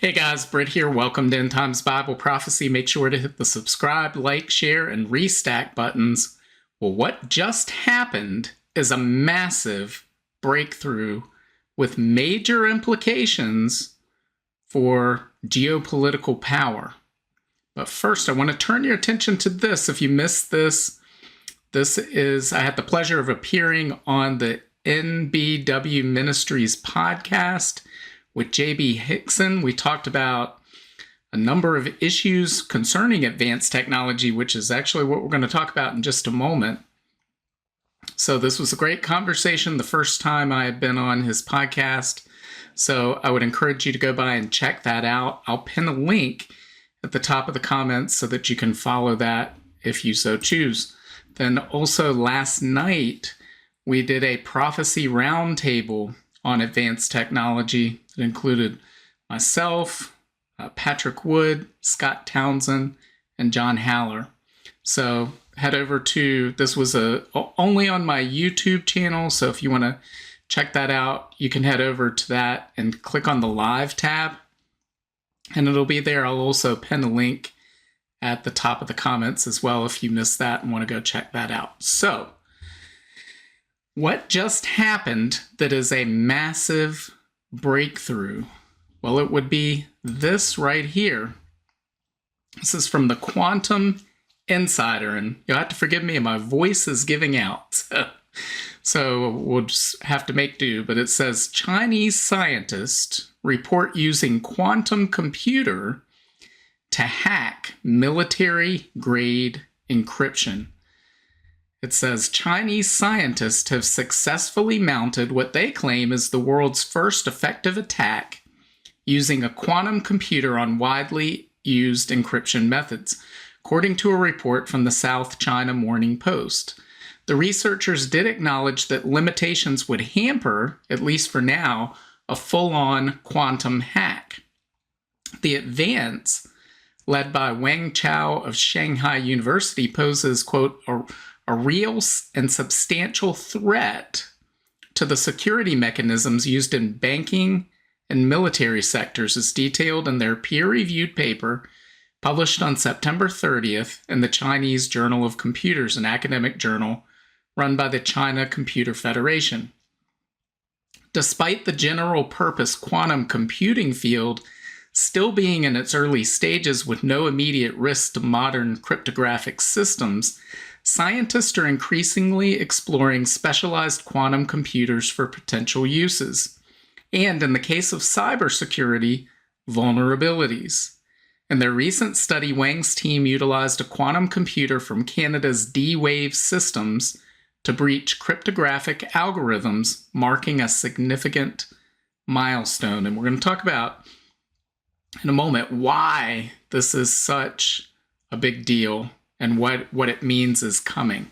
Hey guys, Britt here. Welcome to End Times Bible Prophecy. Make sure to hit the subscribe, like, share, and restack buttons. Well, what just happened is a massive breakthrough with major implications for geopolitical power. But first, I want to turn your attention to this. If you missed this, I had the pleasure of appearing on the NBW Ministries podcast with J.B. Hickson. We talked about a number of issues concerning advanced technology, which is actually what we're going to talk about in just a moment. So this was a great conversation, the first time I had been on his podcast. So I would encourage you to go by and check that out. I'll pin a link at the top of the comments so that you can follow that if you so choose. Then also last night, we did a prophecy roundtable on advanced technology. It included myself, Patrick Wood, Scott Townsend, and John Haller. So head over to, this was only on my YouTube channel, so if you want to check that out, you can head over to that and click on the live tab, and it'll be there. I'll also pin a link at the top of the comments as well if you missed that and want to go check that out. So what just happened that is a massive breakthrough? Well, it would be this right here. This is from the Quantum Insider, and you'll have to forgive me, my voice is giving out. So we'll just have to make do, but it says Chinese scientists report using quantum computer to hack military-grade encryption. It says Chinese scientists have successfully mounted what they claim is the world's first effective attack using a quantum computer on widely used encryption methods, according to a report from the South China Morning Post. The researchers did acknowledge that limitations would hamper, at least for now, a full-on quantum hack. The advance, led by Wang Chao of Shanghai University, poses, quote, a real and substantial threat to the security mechanisms used in banking and military sectors, as detailed in their peer-reviewed paper published on September 30th in the Chinese Journal of Computers, an academic journal run by the China Computer Federation. Despite the general-purpose quantum computing field still being in its early stages with no immediate risk to modern cryptographic systems, scientists are increasingly exploring specialized quantum computers for potential uses, and in the case of cybersecurity, vulnerabilities. In their recent study, Wang's team utilized a quantum computer from Canada's D-Wave Systems to breach cryptographic algorithms, marking a significant milestone. And we're going to talk about in a moment why this is such a big deal and what it means is coming.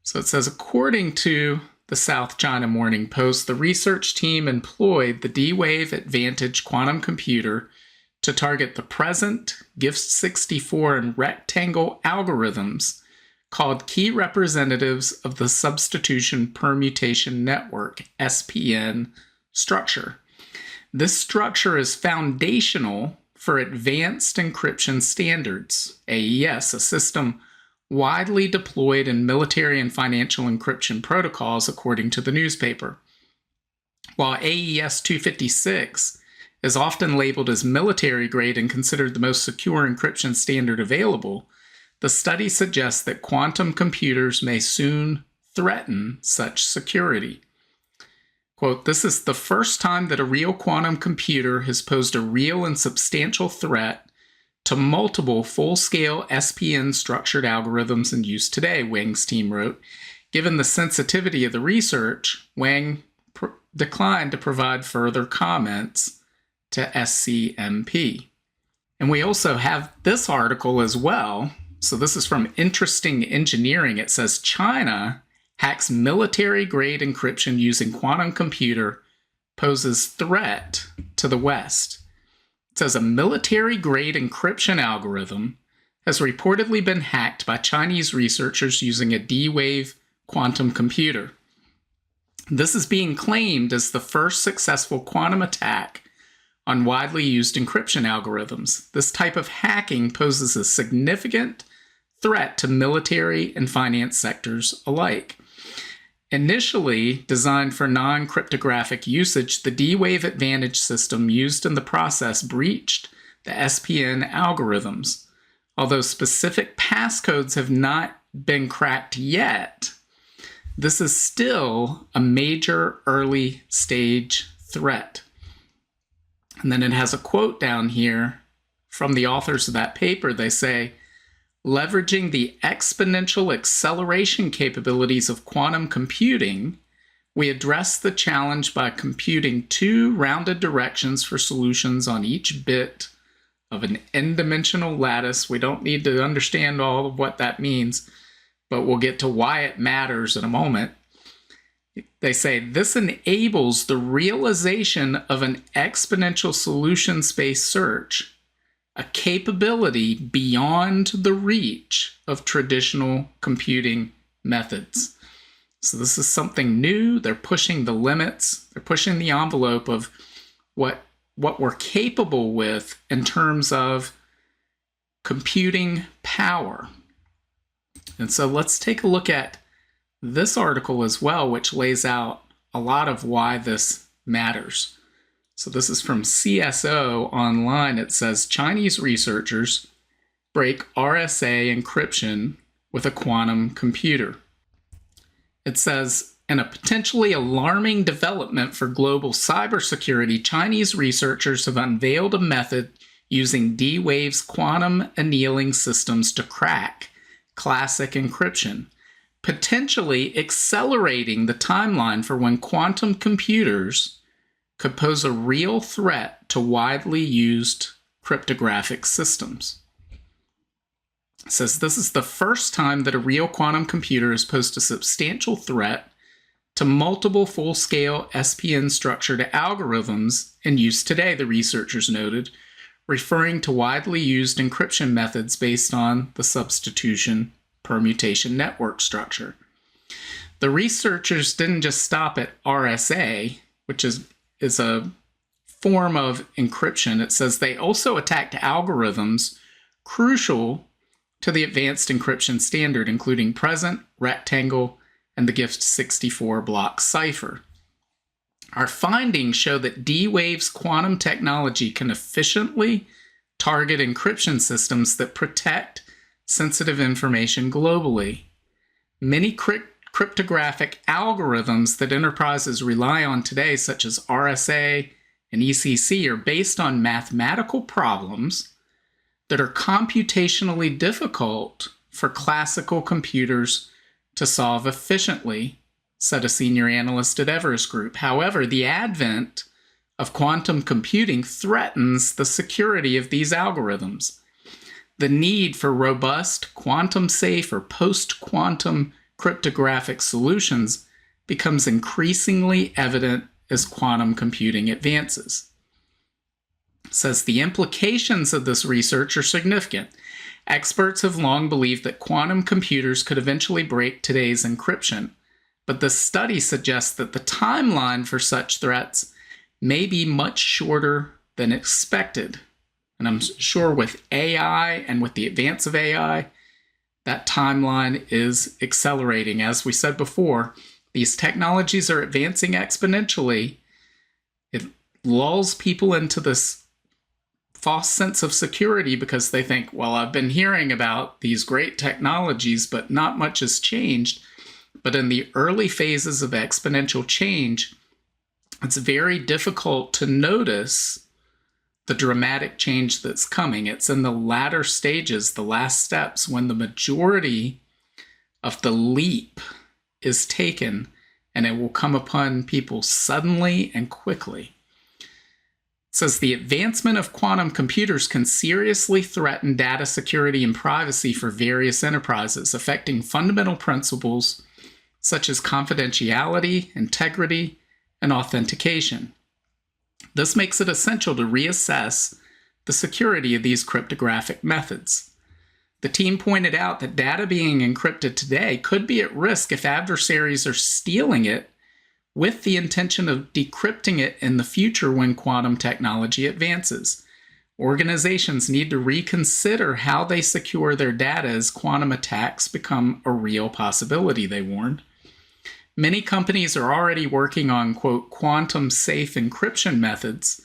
So it says, according to the South China Morning Post, the research team employed the D-Wave Advantage quantum computer to target the present GIFT64 and rectangle algorithms called key representatives of the substitution permutation network, SPN, structure. This structure is foundational for advanced encryption standards, AES, a system widely deployed in military and financial encryption protocols, according to the newspaper. While AES 256 is often labeled as military grade and considered the most secure encryption standard available, the study suggests that quantum computers may soon threaten such security. Quote, this is the first time that a real quantum computer has posed a real and substantial threat to multiple full-scale SPN structured algorithms in use today, Wang's team wrote. Given the sensitivity of the research, Wang declined to provide further comments to SCMP. And we also have this article as well. So this is from Interesting Engineering. It says China hacks military-grade encryption using quantum computer, poses threat to the West. It says a military-grade encryption algorithm has reportedly been hacked by Chinese researchers using a D-Wave quantum computer. This is being claimed as the first successful quantum attack on widely used encryption algorithms. This type of hacking poses a significant threat to military and finance sectors alike. Initially designed for non-cryptographic usage, the D-Wave Advantage system used in the process breached the SPN algorithms. Although specific passcodes have not been cracked yet, this is still a major early stage threat. And then it has a quote down here from the authors of that paper. They say, leveraging the exponential acceleration capabilities of quantum computing, we address the challenge by computing two rounded directions for solutions on each bit of an n-dimensional lattice. We don't need to understand all of what that means, but we'll get to why it matters in a moment. They say this enables the realization of an exponential solution space search, a capability beyond the reach of traditional computing methods. So this is something new. They're pushing the limits. They're pushing the envelope of what we're capable with in terms of computing power. And so let's take a look at this article as well, which lays out a lot of why this matters. So this is from CSO Online. It says Chinese researchers break RSA encryption with a quantum computer. It says, in a potentially alarming development for global cybersecurity, Chinese researchers have unveiled a method using D-Wave's quantum annealing systems to crack classic encryption, potentially accelerating the timeline for when quantum computers could pose a real threat to widely used cryptographic systems. It says this is the first time that a real quantum computer has posed a substantial threat to multiple full-scale SPN structured algorithms in use today, the researchers noted, referring to widely used encryption methods based on the substitution permutation network structure. The researchers didn't just stop at RSA, which is a form of encryption. It says they also attacked algorithms crucial to the advanced encryption standard, including present, rectangle, and the GIFT 64 block cipher. Our findings show that D-Wave's quantum technology can efficiently target encryption systems that protect sensitive information globally. Many cryptographic algorithms that enterprises rely on today, such as RSA and ECC, are based on mathematical problems that are computationally difficult for classical computers to solve efficiently, said a senior analyst at Everest Group. However, the advent of quantum computing threatens the security of these algorithms. The need for robust, quantum-safe, or post-quantum cryptographic solutions becomes increasingly evident as quantum computing advances. It says the implications of this research are significant. Experts have long believed that quantum computers could eventually break today's encryption, but the study suggests that the timeline for such threats may be much shorter than expected. And I'm sure with AI and with the advance of AI, that timeline is accelerating. As we said before, these technologies are advancing exponentially. It lulls people into this false sense of security because they think, well, I've been hearing about these great technologies, but not much has changed. But in the early phases of exponential change, it's very difficult to notice the dramatic change that's coming. It's in the latter stages, the last steps, when the majority of the leap is taken, and it will come upon people suddenly and quickly. It says the advancement of quantum computers can seriously threaten data security and privacy for various enterprises, affecting fundamental principles such as confidentiality, integrity, and authentication. This makes it essential to reassess the security of these cryptographic methods. The team pointed out that data being encrypted today could be at risk if adversaries are stealing it with the intention of decrypting it in the future when quantum technology advances. Organizations need to reconsider how they secure their data as quantum attacks become a real possibility, they warned. Many companies are already working on, quote, quantum-safe encryption methods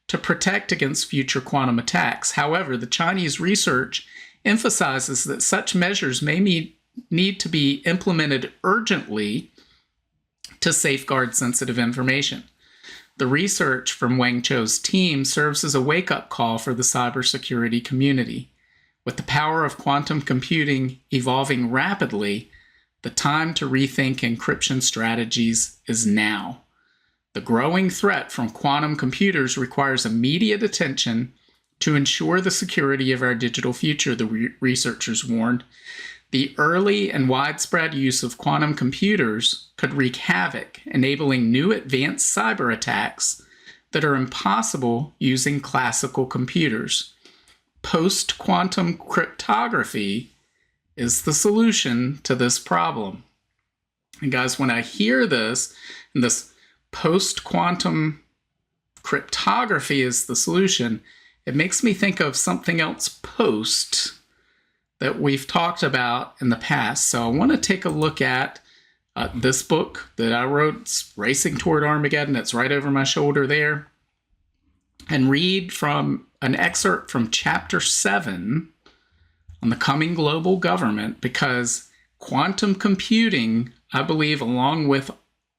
to protect against future quantum attacks. However, the Chinese research emphasizes that such measures may need to be implemented urgently to safeguard sensitive information. The research from Wang Chou's team serves as a wake-up call for the cybersecurity community. With the power of quantum computing evolving rapidly, the time to rethink encryption strategies is now. The growing threat from quantum computers requires immediate attention to ensure the security of our digital future, the researchers warned. The early and widespread use of quantum computers could wreak havoc, enabling new advanced cyber attacks that are impossible using classical computers. Post-quantum cryptography is the solution to this problem. And guys, when I hear this, and this post-quantum cryptography is the solution, it makes me think of something else post that we've talked about in the past. So I want to take a look at this book that I wrote, it's Racing Toward Armageddon. It's right over my shoulder there. And read from an excerpt from chapter 7 on the coming global government, because quantum computing, I believe, along with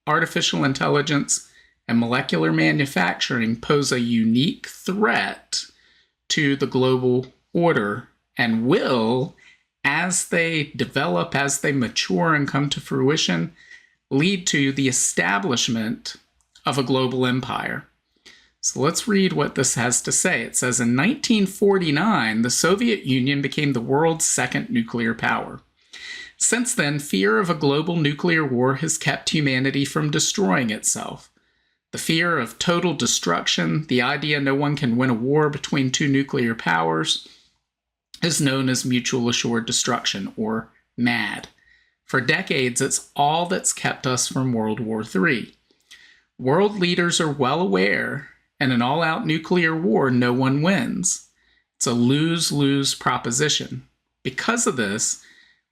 artificial intelligence and molecular manufacturing, pose a unique threat to the global order and will, as they develop, as they mature and come to fruition, lead to the establishment of a global empire. So let's read what this has to say. It says, in 1949, the Soviet Union became the world's second nuclear power. Since then, fear of a global nuclear war has kept humanity from destroying itself. The fear of total destruction, the idea no one can win a war between two nuclear powers, is known as mutual assured destruction, or MAD. For decades, it's all that's kept us from World War III. World leaders are well aware, in an all-out nuclear war, no one wins. It's a lose-lose proposition. Because of this,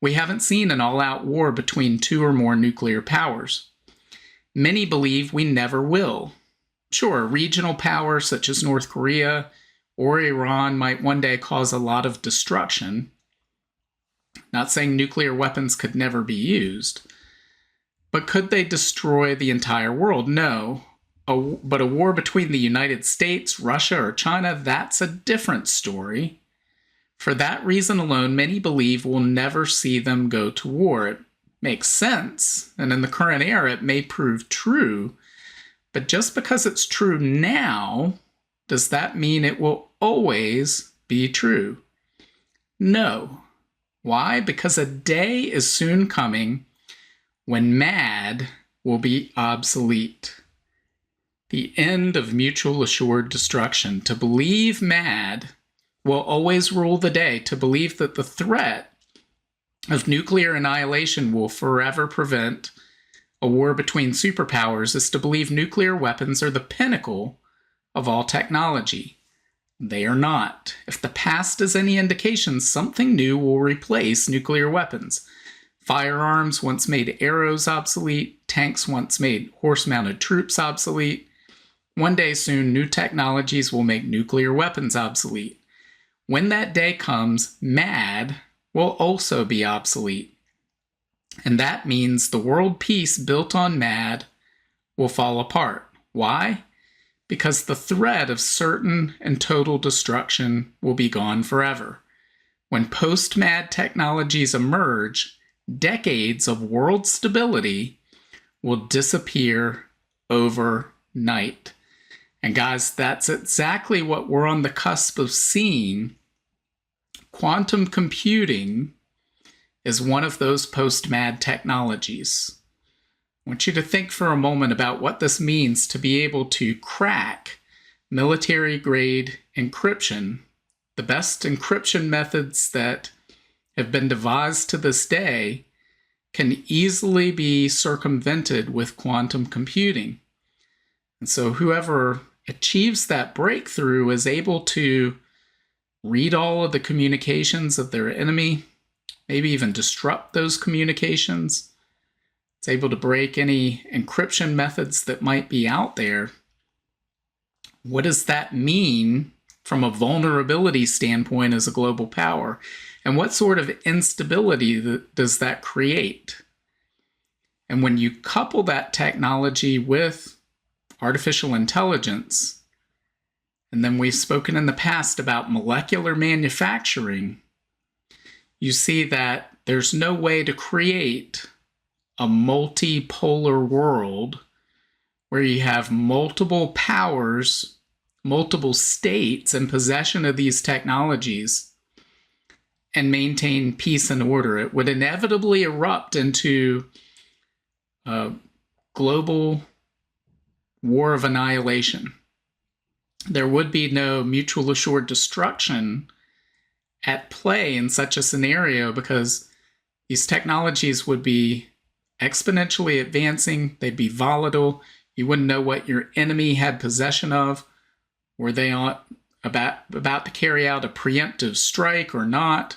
we haven't seen an all-out war between two or more nuclear powers. Many believe we never will. Sure, a regional power such as North Korea or Iran might one day cause a lot of destruction. Not saying nuclear weapons could never be used. But could they destroy the entire world? No. But a war between the United States, Russia, or China, that's a different story. For that reason alone, many believe we'll never see them go to war. It makes sense, and in the current era, it may prove true. But just because it's true now, does that mean it will always be true? No. Why? Because a day is soon coming when MAD will be obsolete. The end of mutual assured destruction. To believe MAD will always rule the day. To believe that the threat of nuclear annihilation will forever prevent a war between superpowers is to believe nuclear weapons are the pinnacle of all technology. They are not. If the past is any indication, something new will replace nuclear weapons. Firearms once made arrows obsolete. Tanks once made horse-mounted troops obsolete. One day soon, new technologies will make nuclear weapons obsolete. When that day comes, MAD will also be obsolete. And that means the world peace built on MAD will fall apart. Why? Because the threat of certain and total destruction will be gone forever. When post-MAD technologies emerge, decades of world stability will disappear overnight. And guys, that's exactly what we're on the cusp of seeing. Quantum computing is one of those post-MAD technologies. I want you to think for a moment about what this means to be able to crack military-grade encryption, the best encryption methods that have been devised to this day, can easily be circumvented with quantum computing. And so whoever achieves that breakthrough is able to read all of the communications of their enemy, maybe even disrupt those communications. It's able to break any encryption methods that might be out there. What does that mean from a vulnerability standpoint as a global power? And what sort of instability does that create? And when you couple that technology with artificial intelligence, and then we've spoken in the past about molecular manufacturing, you see that there's no way to create a multipolar world where you have multiple powers, multiple states in possession of these technologies and maintain peace and order. It would inevitably erupt into a global war of annihilation. There would be no mutual assured destruction at play in such a scenario because these technologies would be exponentially advancing. They'd be volatile. You wouldn't know what your enemy had possession of. Were they about to carry out a preemptive strike or not?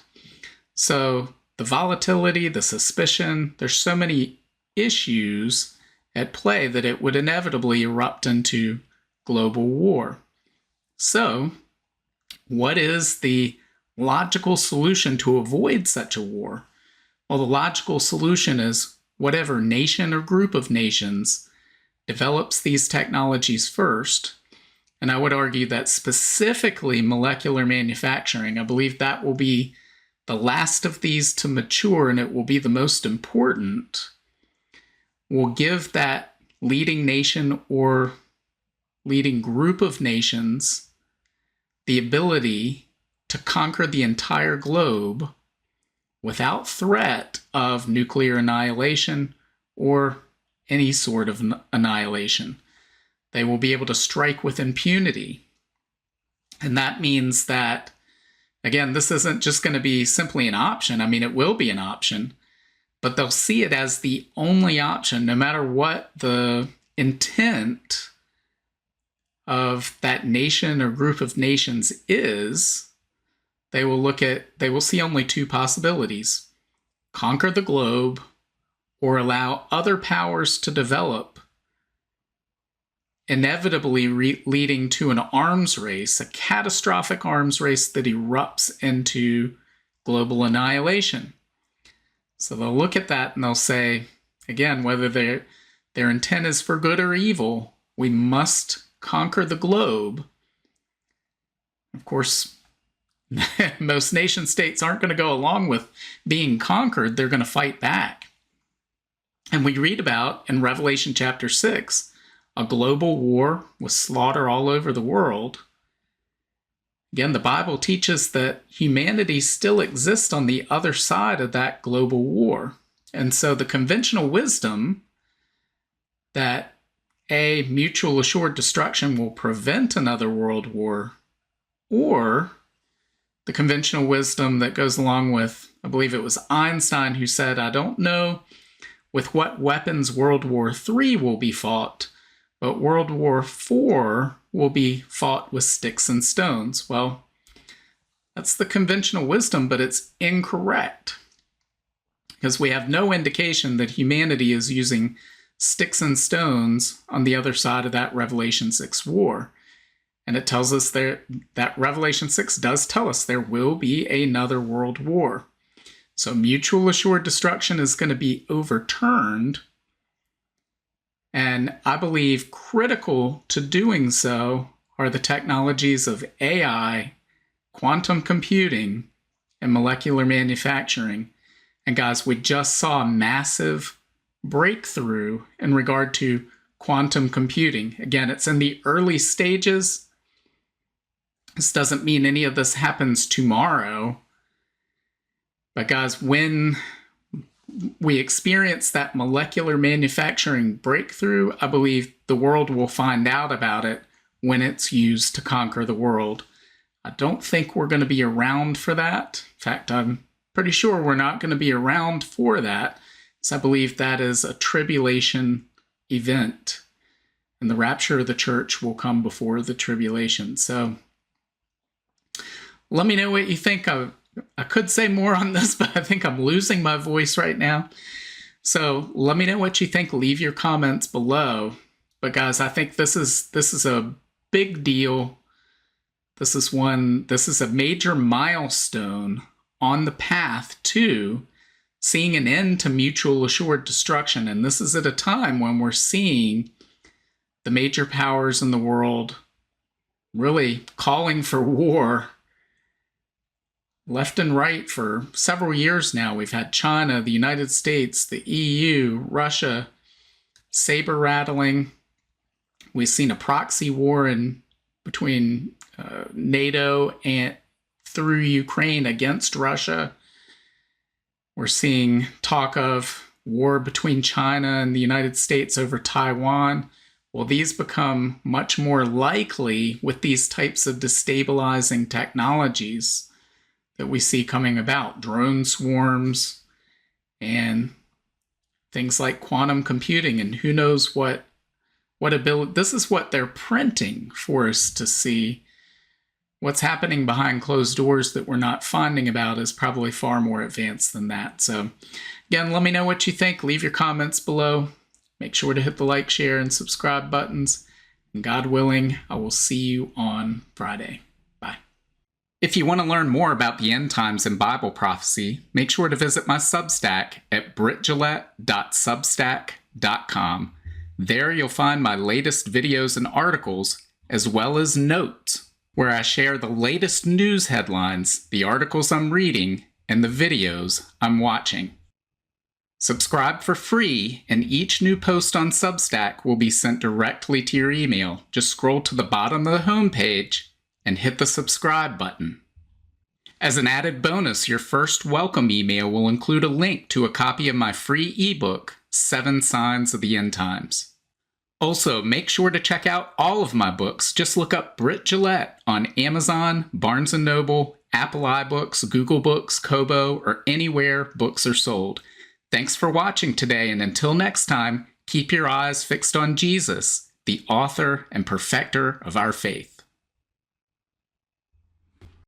So the volatility, the suspicion, there's so many issues at play that it would inevitably erupt into global war. So what is the logical solution to avoid such a war? Well, the logical solution is whatever nation or group of nations develops these technologies first. And I would argue that specifically molecular manufacturing, I believe that will be the last of these to mature, and it will be the most important, will give that leading nation or leading group of nations the ability to conquer the entire globe without threat of nuclear annihilation or any sort of annihilation. They will be able to strike with impunity. And that means that, again, this isn't just going to be simply an option. I mean, it will be an option, but they'll see it as the only option, no matter what the intent of that nation or group of nations is. They will see only two possibilities: conquer the globe or allow other powers to develop, inevitably leading to an arms race, a catastrophic arms race that erupts into global annihilation. So they'll look at that and they'll say, again, whether their intent is for good or evil, we must conquer the globe. Of course, most nation states aren't going to go along with being conquered. They're going to fight back. And we read about in Revelation chapter 6, a global war with slaughter all over the world. Again, the Bible teaches that humanity still exists on the other side of that global war. And so the conventional wisdom that a mutual assured destruction will prevent another world war, or the conventional wisdom that goes along with, I believe it was Einstein who said, I don't know with what weapons World War III will be fought, but World War IV will be fought with sticks and stones. Well, that's the conventional wisdom, but it's incorrect, because we have no indication that humanity is using sticks and stones on the other side of that Revelation 6 war. And it tells us that Revelation 6 does tell us there will be another world war. So mutual assured destruction is going to be overturned. And I believe critical to doing so are the technologies of AI, quantum computing, and molecular manufacturing. And guys, we just saw a massive breakthrough in regard to quantum computing. Again, it's in the early stages. This doesn't mean any of this happens tomorrow. But guys, when we experience that molecular manufacturing breakthrough, I believe the world will find out about it when it's used to conquer the world. I don't think we're going to be around for that. In fact, I'm pretty sure we're not going to be around for that. So I believe that is a tribulation event, and the rapture of the church will come before the tribulation. So let me know what you think. I could say more on this, but I think I'm losing my voice right now. So let me know what you think. Leave your comments below. But guys, I think this is a big deal. This is a major milestone on the path to seeing an end to mutual assured destruction. And this is at a time when we're seeing the major powers in the world really calling for war left and right for several years now. We've had China, the United States, the EU, Russia, saber rattling. We've seen a proxy war between NATO and through Ukraine against Russia. We're seeing talk of war between China and the United States over Taiwan. Well, these become much more likely with these types of destabilizing technologies that we see coming about. Drone swarms and things like quantum computing, and who knows what ability. This is what they're printing for us to see. What's happening behind closed doors that we're not finding about is probably far more advanced than that. So again, let me know what you think. Leave your comments below. Make sure to hit the like, share, and subscribe buttons. And God willing, I will see you on Friday. Bye. If you want to learn more about the end times and Bible prophecy, make sure to visit my Substack at brittgillette.substack.com. There you'll find my latest videos and articles, as well as notes, where I share the latest news headlines, the articles I'm reading, and the videos I'm watching. Subscribe for free, and each new post on Substack will be sent directly to your email. Just scroll to the bottom of the homepage and hit the subscribe button. As an added bonus, your first welcome email will include a link to a copy of my free ebook, 7 Signs of the End Times. Also, make sure to check out all of my books. Just look up Britt Gillette on Amazon, Barnes & Noble, Apple iBooks, Google Books, Kobo, or anywhere books are sold. Thanks for watching today, and until next time, keep your eyes fixed on Jesus, the author and perfecter of our faith.